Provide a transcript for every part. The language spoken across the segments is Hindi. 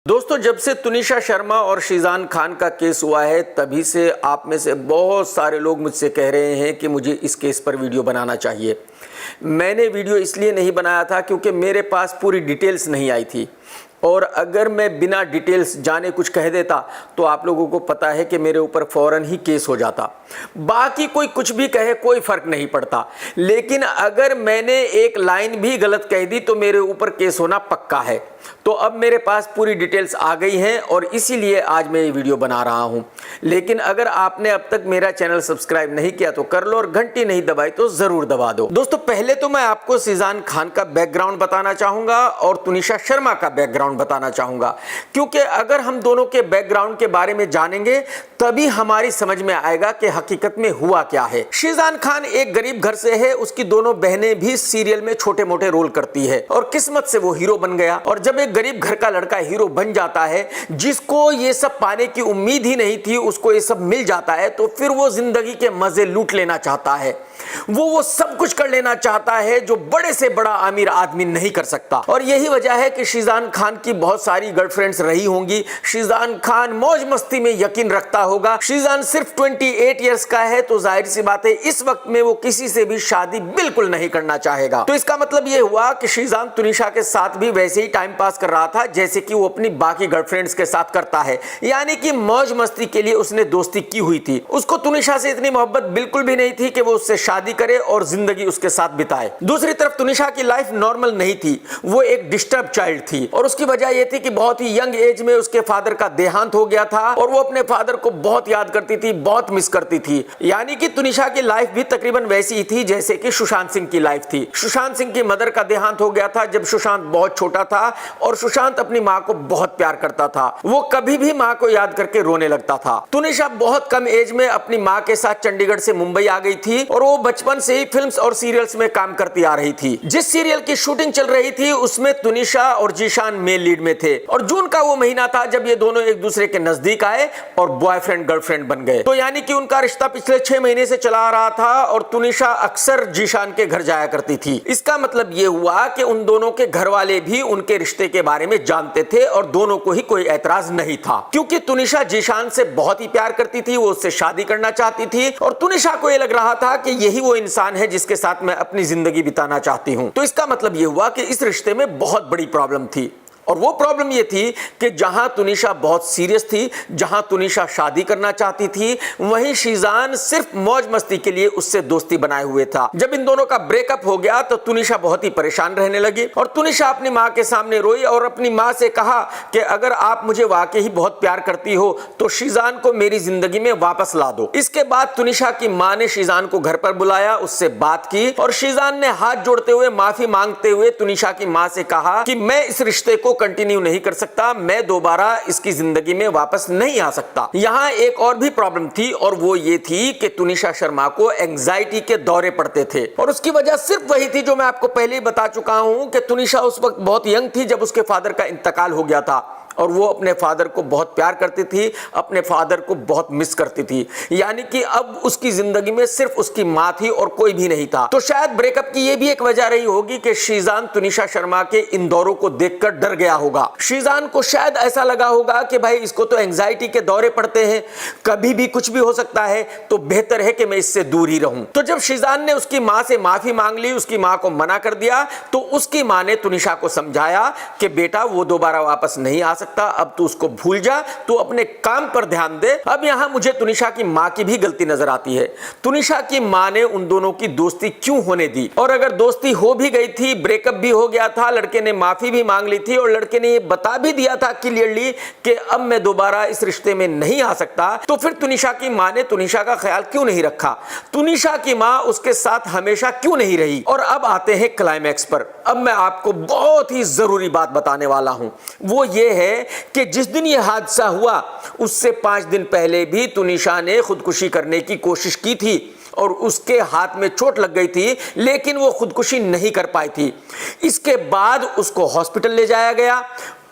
दोस्तों, जब से तुनिशा शर्मा और शीजान खान का केस हुआ है तभी से आप में से बहुत सारे लोग मुझसे कह रहे हैं कि मुझे इस केस पर वीडियो बनाना चाहिए। मैंने वीडियो इसलिए नहीं बनाया था क्योंकि मेरे पास पूरी डिटेल्स नहीं आई थी, और अगर मैं बिना डिटेल्स जाने कुछ कह देता तो आप लोगों को पता है कि मेरे ऊपर फ़ौरन ही केस हो जाता। बाकी कोई कुछ भी कहे कोई फ़र्क नहीं पड़ता, लेकिन अगर मैंने एक लाइन भी गलत कह दी तो मेरे ऊपर केस होना पक्का है। तो अब मेरे पास पूरी डिटेल्स आ गई हैं और इसीलिए आज मैं ये वीडियो बना रहा हूँ। लेकिन अगर आपने अब तक मेरा चैनल सब्सक्राइब नहीं किया तो कर लो, और घंटी नहीं दबाई तो ज़रूर दबा दो। दोस्तों, पहले तो मैं आपको शीजान खान का बैकग्राउंड बताना चाहूँगा और तुनिशा शर्मा का बैकग्राउंड बताना चाहूँगा, क्योंकि अगर हम दोनों के बैकग्राउंड के बारे में जानेंगे तभी हमारी समझ में आएगा कि हकीकत में हुआ क्या है। शीजान खान एक गरीब घर से है, उसकी दोनों बहनें भी सीरियल में छोटे मोटे रोल करती है और किस्मत से वो हीरो बन गया। और जब एक गरीब घर का लड़का हीरो बन जाता है, जिसको ये सब पाने की उम्मीद ही नहीं थी, उसको ये सब मिल जाता है, तो फिर वो जिंदगी के मजे लूट लेना चाहता है। वो सब कुछ कर लेना चाहता है जो बड़े से बड़ा अमीर आदमी नहीं कर सकता। और यही वजह है कि शीजान खान की बहुत सारी गर्लफ्रेंड्स रही होंगी। शीजान खान मौज मस्ती में यकीन रखता होगा। शीजान सिर्फ 28 इयर्स का है, तो जाहिर सी बात है इस वक्त में वो किसी से भी शादी बिल्कुल नहीं करना चाहेगा। तो इसका मतलब ये हुआ कि शीजान तुनिशा के साथ भी वैसे ही टाइम पास कर रहा था जैसे कि वो अपनी बाकी गर्लफ्रेंड्स के साथ करता है, यानी कि मौज मस्ती के लिए उसने दोस्ती की हुई थी। उसको तुनिशा से इतनी मोहब्बत बिल्कुल भी नहीं थी कि वो उससे शादी करे और जिंदगी उसके साथ बिताए। दूसरी तरफ तुनिशा की लाइफ नॉर्मल नहीं थी, वो एक डिस्टर्ब चाइल्ड थी, और उसकी वजह यह थी कि बहुत ही यंग एज में उसके फादर का देहांत हो गया था और वो अपने फादर को बहुत याद करती थी, बहुत मिस करती थी। यानी कि तुनिशा की लाइफ भी तकरीबन वैसी ही थी जैसे कि सुशांत सिंह की लाइफ थी। सुशांत सिंह की मदर का देहांत हो गया था जब सुशांत बहुत छोटा था, और सुशांत अपनी मां को बहुत प्यार करता था। वो कभी भी मां को याद करके रोने लगता था। तुनिशा बहुत कम एज में अपनी मां के साथ चंडीगढ़ से मुंबई आ गई थी, और वो बचपन से ही फिल्म्स और सीरियल्स में काम करती आ रही थी। जिस सीरियल की शूटिंग चल रही थी उसमें तुनिशा और जीशान मेन लीड में थे, और जून का वो महीना था जब ये दोनों एक दूसरे के नजदीक आए और बॉयफ्रेंड गर्लफ्रेंड बन गए। तो यानी कि उनका रिश्ता पिछले 6 महीने से चला आ रहा था, और तुनिशा अक्सर जीशान के घर जाया करती थी। इसका मतलब ये हुआ कि उन दोनों के घर वाले भी उनके रिश्ते के बारे में जानते थे और दोनों को ही कोई ऐतराज नहीं था, क्योंकि तुनिशा जीशान से बहुत ही प्यार करती थी, वो उससे शादी करना चाहती थी, और तुनिशा को यह लग रहा था कि यही वो इंसान है जिसके साथ मैं अपनी जिंदगी बिताना चाहती हूं। तो इसका मतलब यह हुआ कि इस रिश्ते में बहुत बड़ी प्रॉब्लम थी, और वो प्रॉब्लम ये थी कि जहां तुनिशा बहुत सीरियस थी, जहां तुनिशा शादी करना चाहती थी, वहीं शीजान सिर्फ मौज मस्ती के लिए उससे दोस्ती बनाए हुए था। जब इन दोनों का ब्रेकअप हो गया तो तुनिशा बहुत ही परेशान रहने लगी, और तुनिशा अपनी मां के सामने रोई और अपनी मां से कहा कि अगर आप मुझे वाकई ही बहुत प्यार करती हो तो शीजान को मेरी जिंदगी में वापस ला दो। इसके बाद तुनिशा की मां ने शीजान को घर पर बुलाया, उससे बात की, और शीजान ने हाथ जोड़ते हुए माफी मांगते हुए तुनिशा की मां से कहा कि मैं इस रिश्ते को कंटिन्यू नहीं कर सकता, मैं दोबारा इसकी जिंदगी में वापस नहीं आ सकता। यहां एक और भी प्रॉब्लम थी, और वो ये थी कि तुनिशा शर्मा को एंजाइटी के दौरे पड़ते थे, और उसकी वजह सिर्फ वही थी जो मैं आपको पहले ही बता चुका हूं कि तुनिशा उस वक्त बहुत यंग थी जब उसके फादर का इंतकाल हो गया था, और वो अपने फादर को बहुत प्यार करती थी, अपने फादर को बहुत मिस करती थी। यानी कि अब उसकी जिंदगी में सिर्फ उसकी मां थी और कोई भी नहीं था। तो शायद ब्रेकअप की ये भी एक वजह रही होगी कि शीजान तुनिशा शर्मा के इन दौरों को देखकर डर गया होगा। शीजान को शायद ऐसा लगा होगा कि भाई इसको तो एंजाइटी के दौरे पड़ते हैं, कभी भी कुछ भी हो सकता है, तो बेहतर है कि मैं इससे दूर ही रहूं। तो जब शीजान ने उसकी मां से माफी मांग ली, उसकी मां को मना कर दिया, तो उसकी मां ने तुनिशा को समझाया कि बेटा वो दोबारा वापस नहीं आ सकता, अब तू उसको भूल जा, तू अपने काम पर ध्यान दे। अब यहां मुझे तुनिशा की मां की भी गलती नजर आती है। तुनिशा की मां ने उन दोनों की दोस्ती क्यों होने दी, और अगर दोस्ती हो भी गई थी, ब्रेकअप भी हो गया था, लड़के ने माफी भी मांग ली थी, और लड़के ने ये बता भी दिया था क्लियरली कि अब मैं दोबारा इस रिश्ते में नहीं आ सकता, तो फिर तुनिशा की मां ने तुनिशा का ख्याल क्यों नहीं रखा? तुनिशा की मां उसके साथ हमेशा क्यों नहीं रही? और अब आते हैं क्लाइमैक्स पर। अब मैं आपको बहुत ही जरूरी बात बताने वाला हूं, वो ये है कि जिस दिन यह हादसा हुआ उससे 5 दिन पहले भी तुनिशा ने खुदकुशी करने की कोशिश की थी, और उसके हाथ में चोट लग गई थी, लेकिन वो खुदकुशी नहीं कर पाई थी। इसके बाद उसको हॉस्पिटल ले जाया गया,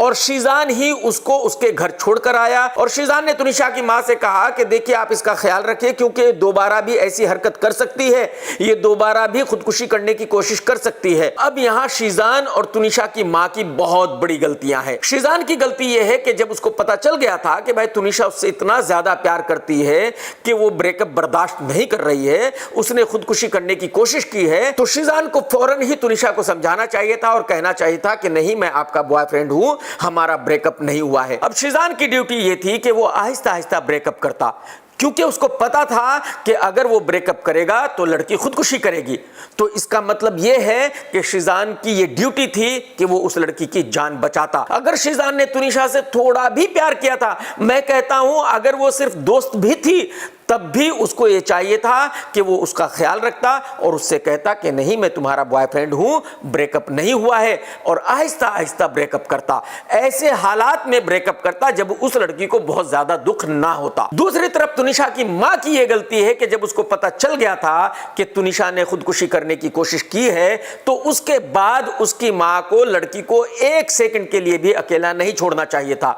और शीजान ही उसको उसके घर छोड़कर आया। और शीजान ने तुनिशा की मां से कहा कि देखिए आप इसका ख्याल रखिए, क्योंकि दोबारा भी ऐसी हरकत कर सकती है, ये दोबारा भी खुदकुशी करने की कोशिश कर सकती है। अब यहां शीजान और तुनिशा की मां की बहुत बड़ी गलतियां हैं। शीजान की गलती यह है कि जब उसको पता चल गया था कि भाई तुनिशा उससे इतना ज्यादा प्यार करती है कि वो ब्रेकअप बर्दाश्त नहीं कर रही है, उसने खुदकुशी करने की कोशिश की है, तो शीजान को फौरन ही तुनिशा को समझाना चाहिए था और कहना चाहिए था कि नहीं, मैं आपका बॉयफ्रेंड हूं, हमारा ब्रेकअप नहीं हुआ है। अब शीजान की ड्यूटी यह थी कि वो आहिस्ता आहिस्ता ब्रेकअप करता, क्योंकि उसको पता था कि अगर वो ब्रेकअप करेगा तो लड़की खुदकुशी करेगी। तो इसका मतलब यह है कि शीजान की ये ड्यूटी थी कि वो उस लड़की की जान बचाता। अगर शीजान ने तुनिशा से थोड़ा भी प्यार किया था, मैं कहता हूं अगर वो सिर्फ दोस्त भी थी, तब भी उसको यह चाहिए था कि वो उसका ख्याल रखता और उससे कहता कि नहीं, मैं तुम्हारा बॉयफ्रेंड हूं, ब्रेकअप नहीं हुआ है, और आहिस्ता आहिस्ता ब्रेकअप करता। ऐसे हालात में ब्रेकअप करता जब उस लड़की को बहुत ज्यादा दुख ना होता। दूसरी तरफ तुनिशा की मां की यह गलती है कि जब उसको पता चल गया था कि तुनिशा ने खुदकुशी करने की कोशिश की है, तो उसके बाद उसकी मां को लड़की को एक सेकंड के लिए भी अकेला नहीं छोड़ना चाहिए था।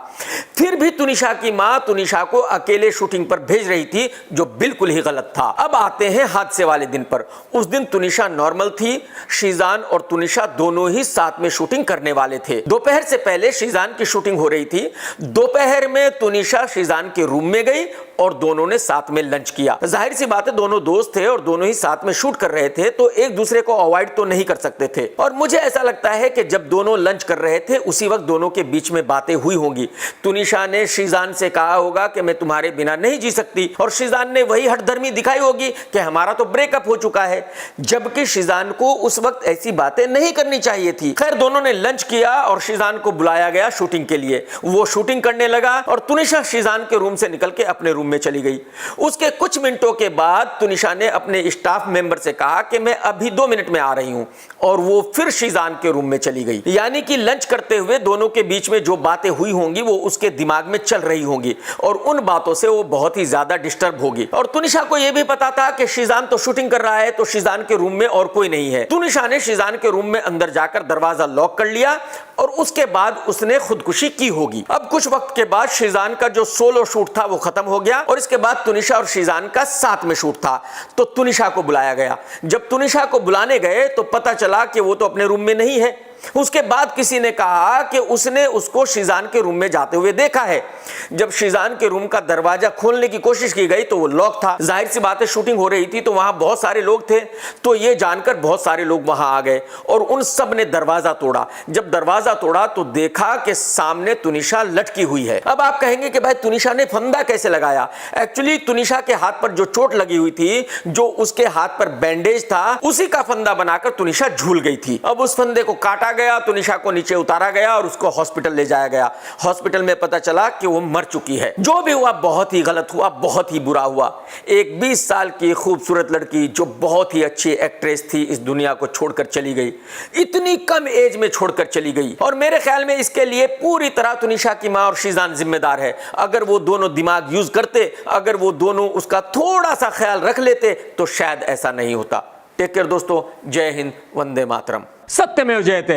फिर भी तुनिशा की मां तुनिशा को अकेले शूटिंग पर भेज रही थी, जो बिल्कुल ही गलत था। अब आते हैं हादसे वाले दिन पर। उस दिन तुनिशा नॉर्मल थी, शीजान और तुनिशा दोनों ही साथ में शूटिंग करने वाले थे। दोपहर से पहले शीजान की शूटिंग हो रही थी। दोपहर में तुनिशा शीजान के रूम में गई और दोनों ने साथ में लंच किया। जाहिर सी बात है, दोनों दोस्त थे और दोनों ही साथ में शूट कर रहे थे, तो एक दूसरे को अवॉइड तो नहीं कर सकते थे। और मुझे ऐसा लगता है कि जब दोनों लंच कर रहे थे उसी वक्त दोनों के बीच में बातें हुई होंगी। तुनिशा ने शीजान से कहा होगा कि मैं तुम्हारे बिना नहीं जी सकती, और शीजान ने वही हठधर्मी दिखाई होगी कि हमारा तो ब्रेकअप हो चुका है, जबकि शीजान को उस वक्त ऐसी बातें नहीं करनी चाहिए थी। खैर, दोनों ने लंच किया और शीजान को बुलाया गया शूटिंग के लिए। वो शूटिंग करने लगा और तुनिशा शीजान के रूम से निकल के अपने रूम में चली गई। उसके कुछ मिनटों के बाद तुनिशा ने अपने स्टाफ मेंबर से कहा कि मैं अभी 2 मिनट में आ रही हूं, और वो फिर शीजान के रूम में चली गई। यानी कि लंच करते हुए दोनों के बीच में जो बातें हुई होंगी वो उसके दिमाग में चल रही होंगी, और उन बातों से वो बहुत ही ज्यादा डिस्टर्ब होगी। और तुनिशा को यह भी पता था कि शीजान तो शूटिंग कर रहा है, तो शीजान के रूम में और कोई नहीं है। तुनिशा ने शीजान के रूम में अंदर जाकर दरवाजा लॉक कर लिया और उसके बाद उसने खुदकुशी की होगी। अब कुछ वक्त के बाद शीजान का जो सोलो शूट था वो खत्म हो गया, और इसके बाद तुनिशा और शीजान का साथ में शूट था। तो तुनिशा को बुलाया गया। जब तुनिशा को बुलाने गए तो पता चला कि वो तो अपने रूम में नहीं है। उसके बाद किसी ने कहा कि उसने उसको शीजान के रूम में जाते हुए देखा है। जब शीजान के रूम का दरवाजा खोलने की कोशिश की गई तो वो लॉक था। जाहिर सी बात है, शूटिंग हो रही थी तो वहां बहुत सारे लोग थे, तो ये जानकर बहुत सारे लोग वहां आ गए और उन सब ने दरवाजा तोड़ा। जब दरवाजा तोड़ा तो देखा कि सामने तुनिशा लटकी हुई है। अब आप कहेंगे कि भाई तुनिशा ने फंदा कैसे लगाया? एक्चुअली तुनिशा के हाथ पर जो चोट लगी हुई थी, जो उसके हाथ पर बैंडेज था, उसी का फंदा बनाकर तुनिशा झूल गई थी। अब उस फंदे को काटा गया, तुनिशा को नीचे उतारा गया और उसको हॉस्पिटल ले जाया गया। हॉस्पिटल में पता चला कि वो मर चुकी है। जो भी हुआ बहुत ही गलत हुआ, बहुत ही बुरा हुआ। एक 20 साल की खूबसूरत लड़की जो बहुत ही अच्छी एक्ट्रेस थी, इस दुनिया को छोड़कर चली गई। इतनी कम एज में छोड़कर चली गई, और मेरे ख्याल में इसके लिए पूरी तरह तुनिशा की मां और शीजान जिम्मेदार है। अगर वो दोनों दिमाग यूज करते, अगर वो दोनों उसका थोड़ा सा ख्याल रख लेते, तो शायद ऐसा नहीं होता। टेक केयर दोस्तों, जय हिंद, वंदे मातरम, सत्यमेव जयते।